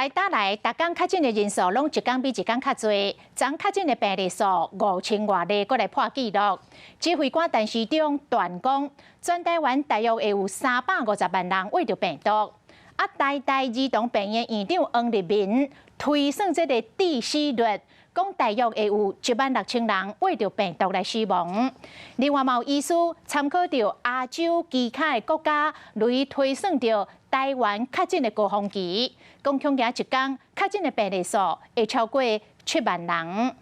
来打来，逐工确诊的人数拢一天比一天较侪，昨确诊的病例数5000外例，搁来破纪录。指挥官陈时中断讲，全台湾大约会有350万人患着病毒。啊，台大儿童病院院长王立民推算这个致死率，讲大约会有16000人患着病毒来死亡。另外，有医师参考着亚洲其他的国家，类推算着台湾确诊的高峰期，讲恐惊一天确诊的病例数会超过7万人。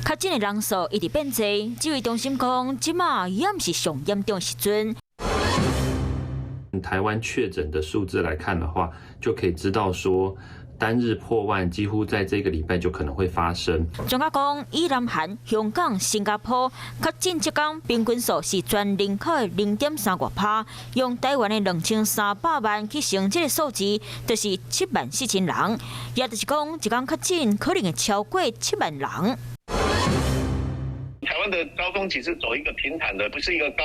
确诊的人数一直变多，指挥中心讲，即马也毋是上严重时阵。台湾确诊的数字来看的话，就可以知道说，单日破万几乎在这个礼拜就可能会发生。专家讲，以南韩、香港、新加坡确诊一天平均数是全人口的0.3%，用台湾的2300万去乘这个数字，就是74000人，也就是讲一天确诊可能会超过7万人。台湾的高峰期是走一个平坦的，不是一个高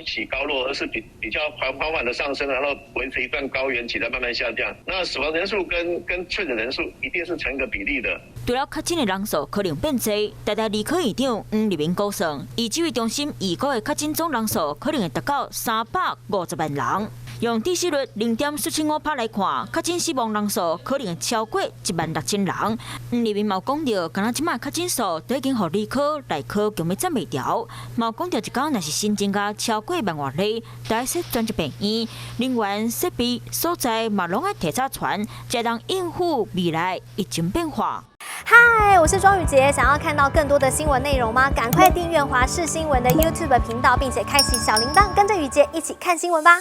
起高落，而是比较缓缓的上升，然后维持一段高原期再慢慢下降。那死亡人数跟确诊人数一定是成一个比例的。除了确诊的人数可能变多，台大儿科院长黄立民估算，以指挥中心预估的确诊总人数可能会达到350万人。用致死率0.475%来看，确诊死亡人数可能会超过16000人。黄立民嘛讲到，敢若即摆确诊数都已经互内科强要暂袂调。嘛讲到一天若是新增加超过1万外例，大说专职病院、人员、设备所在嘛拢要提早传，才能应付未来疫情变化。嗨，我是庄宇杰，想要看到更多的新闻内容吗？赶快订阅华视新闻的 YouTube 频道，并且开启小铃铛，跟着宇杰一起看新闻吧。